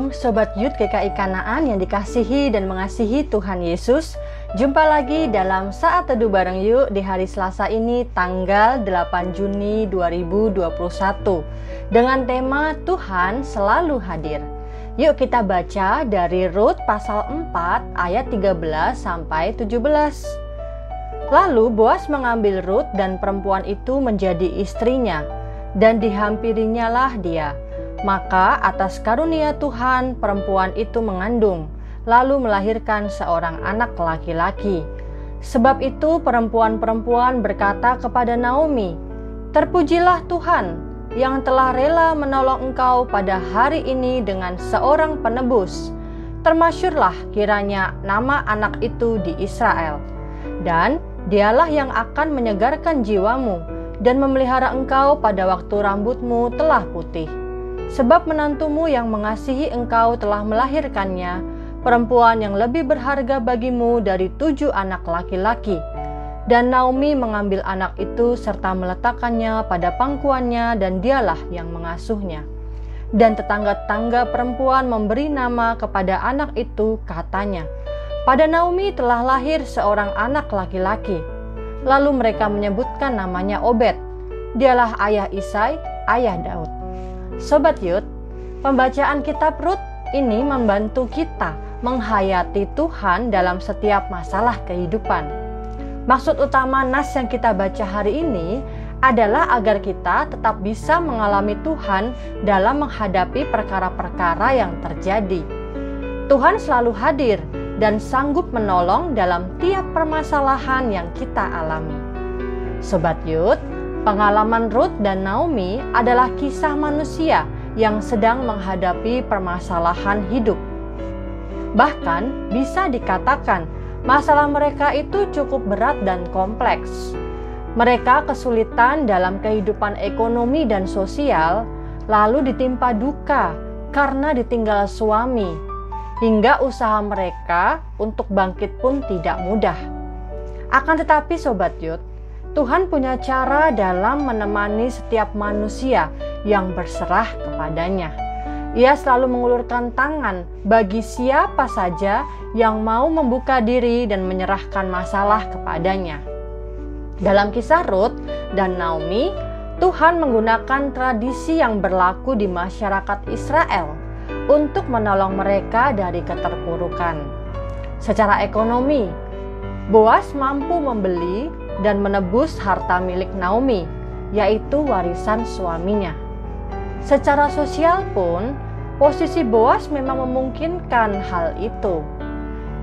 Shalom Sobat Youth GKI Kanaan yang dikasihi dan mengasihi Tuhan Yesus. Jumpa lagi dalam Saat Teduh Bareng Yuk di hari Selasa ini tanggal 8 Juni 2021 dengan tema Tuhan Selalu Hadir. Yuk kita baca dari Rut pasal 4 ayat 13 sampai 17. Lalu Boas mengambil Rut dan perempuan itu menjadi istrinya, dan dihampirinya lah dia. Maka atas karunia Tuhan perempuan itu mengandung, lalu melahirkan seorang anak laki-laki. Sebab itu perempuan-perempuan berkata kepada Naomi, "Terpujilah Tuhan yang telah rela menolong engkau pada hari ini dengan seorang penebus. Termasyurlah kiranya nama anak itu di Israel. Dan dialah yang akan menyegarkan jiwamu dan memelihara engkau pada waktu rambutmu telah putih. Sebab menantumu yang mengasihi engkau telah melahirkannya, perempuan yang lebih berharga bagimu dari 7 anak laki-laki." Dan Naomi mengambil anak itu serta meletakkannya pada pangkuannya, dan dialah yang mengasuhnya. Dan tetangga-tetangga perempuan memberi nama kepada anak itu, katanya, "Pada Naomi telah lahir seorang anak laki-laki." Lalu mereka menyebutkan namanya Obed. Dialah ayah Isai, ayah Daud. Sobat Youth, pembacaan kitab Rut ini membantu kita menghayati Tuhan dalam setiap masalah kehidupan. Maksud utama nas yang kita baca hari ini adalah agar kita tetap bisa mengalami Tuhan dalam menghadapi perkara-perkara yang terjadi. Tuhan selalu hadir dan sanggup menolong dalam tiap permasalahan yang kita alami. Sobat Youth, pengalaman Rut dan Naomi adalah kisah manusia yang sedang menghadapi permasalahan hidup. Bahkan bisa dikatakan masalah mereka itu cukup berat dan kompleks. Mereka kesulitan dalam kehidupan ekonomi dan sosial, lalu ditimpa duka karena ditinggal suami, hingga usaha mereka untuk bangkit pun tidak mudah. Akan tetapi Sobat Youth, Tuhan punya cara dalam menemani setiap manusia yang berserah kepadanya. Ia selalu mengulurkan tangan bagi siapa saja yang mau membuka diri dan menyerahkan masalah kepadanya. Dalam kisah Rut dan Naomi, Tuhan menggunakan tradisi yang berlaku di masyarakat Israel untuk menolong mereka dari keterpurukan. Secara ekonomi, Boas mampu membeli dan menebus harta milik Naomi, yaitu warisan suaminya. Secara sosial pun, posisi Boas memang memungkinkan hal itu.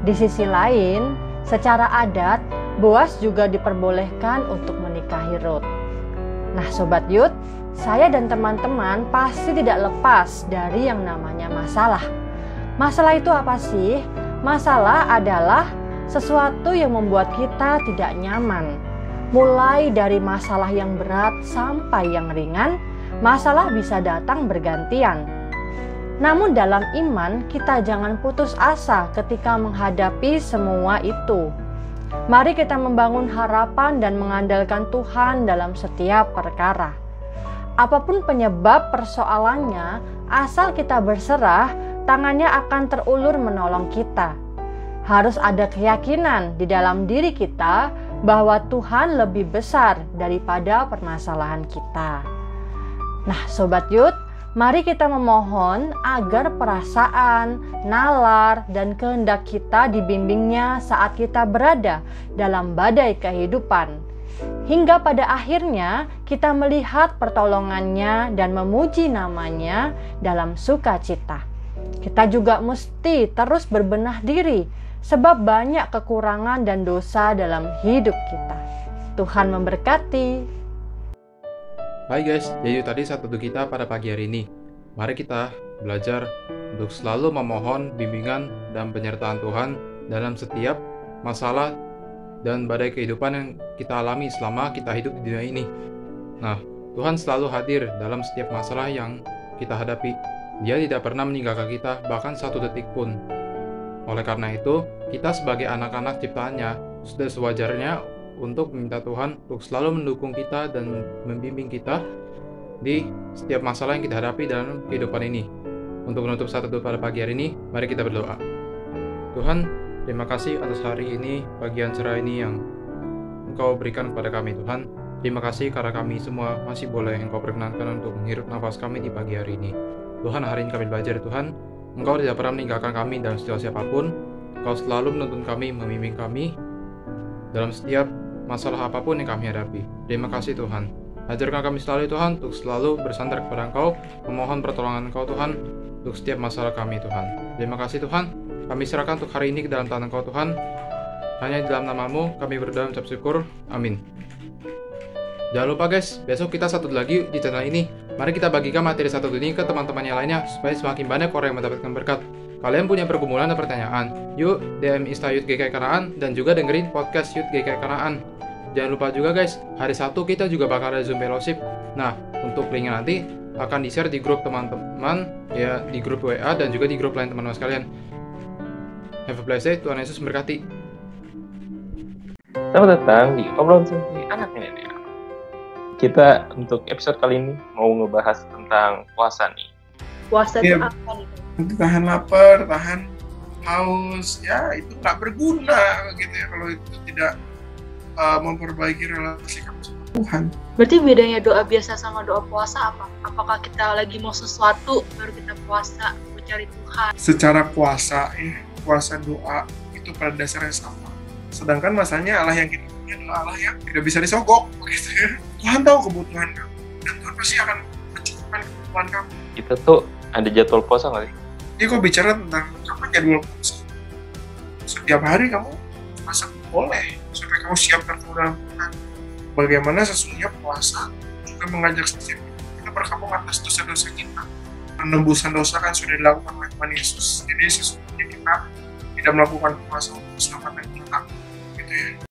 Di sisi lain, secara adat, Boas juga diperbolehkan untuk menikahi Rut. Nah Sobat Youth, saya dan teman-teman pasti tidak lepas dari yang namanya masalah. Masalah itu apa sih? Masalah adalah sesuatu yang membuat kita tidak nyaman. Mulai dari masalah yang berat sampai yang ringan, masalah bisa datang bergantian. Namun dalam iman, kita jangan putus asa ketika menghadapi semua itu. Mari kita membangun harapan dan mengandalkan Tuhan dalam setiap perkara. Apapun penyebab persoalannya, asal kita berserah, tangannya akan terulur menolong kita. Harus ada keyakinan di dalam diri kita bahwa Tuhan lebih besar daripada permasalahan kita. Nah Sobat Youth, mari kita memohon agar perasaan, nalar, dan kehendak kita dibimbingnya saat kita berada dalam badai kehidupan. Hingga pada akhirnya kita melihat pertolongannya dan memuji namanya dalam sukacita. Kita juga mesti terus berbenah diri, sebab banyak kekurangan dan dosa dalam hidup kita. Tuhan memberkati. Hai guys, jadi tadi saat teduh kita pada pagi hari ini. Mari kita belajar untuk selalu memohon bimbingan dan penyertaan Tuhan dalam setiap masalah dan badai kehidupan yang kita alami selama kita hidup di dunia ini. Nah, Tuhan selalu hadir dalam setiap masalah yang kita hadapi. Dia tidak pernah meninggalkan kita bahkan satu detik pun. Oleh karena itu, kita sebagai anak-anak ciptaannya sudah sewajarnya untuk meminta Tuhan untuk selalu mendukung kita dan membimbing kita di setiap masalah yang kita hadapi dalam kehidupan ini. untuk menutup saat teduh pada pagi hari ini, mari kita berdoa. Tuhan, terima kasih atas hari ini, bagian cerah ini yang Engkau berikan kepada kami Tuhan. Terima kasih karena kami semua masih boleh Engkau perkenankan untuk menghirup nafas kami di pagi hari ini. Tuhan, hari ini kami belajar Tuhan, Engkau tidak pernah meninggalkan kami dalam situasi apapun. Engkau selalu menuntun kami, membimbing kami dalam setiap masalah apapun yang kami hadapi. Terima kasih Tuhan. Ajarkan kami selalu Tuhan untuk selalu bersandar kepada Engkau, memohon pertolongan Engkau Tuhan untuk setiap masalah kami Tuhan. Terima kasih Tuhan. Kami serahkan untuk hari ini ke dalam tangan Engkau Tuhan. Hanya di dalam nama-Mu kami berdoa mengucap syukur. Amin. Jangan lupa guys, besok kita satu lagi di channel ini. Mari kita bagikan materi satu ini ke teman-teman yang lainnya supaya semakin banyak orang yang mendapatkan berkat. Kalian punya pergumulan dan pertanyaan? Yuk DM Insta Youth GKI Kanaan dan juga dengerin podcast Youth GKI Kanaan. Jangan lupa juga guys, hari Sabtu kita juga bakal ada Zoom Fellowship. Nah, untuk linknya nanti akan di-share di grup teman-teman, ya di grup WA dan juga di grup lain teman-teman sekalian. Have a blessed day, Tuhan Yesus memberkati. Selamat datang di obrolan santai anak milenial. Kita untuk episode kali ini mau ngebahas tentang puasa nih. Puasa itu apa nih? Untuk tahan lapar, tahan haus, ya itu nggak berguna gitu ya kalau itu tidak memperbaiki relasi kamu sama Tuhan. Berarti bedanya doa biasa sama doa puasa apa? Apakah kita lagi mau sesuatu baru kita puasa, mencari Tuhan? Secara puasa doa itu pada dasarnya sama. Sedangkan masalahnya Allah yang kita punya adalah Allah yang tidak bisa disogok gitu ya. Tuhan tahu kebutuhan kamu dan Tuhan pasti akan mencukupkan kebutuhan kamu. Kita tuh ada jadwal puasa nggak sih? Jadi kok bicara tentang kapan jadwal puasa? Setiap hari kamu puasa boleh supaya kamu siap bertemu dalam Tuhan. Bagaimana sesungguhnya puasa juga mengajak setiap kita berkabung atas dosa-dosa kita. Penembusan dosa kan sudah dilakukan oleh Tuhan Yesus. Jadi sesungguhnya kita tidak melakukan puasa untuk keselamatan kita. Gitu ya.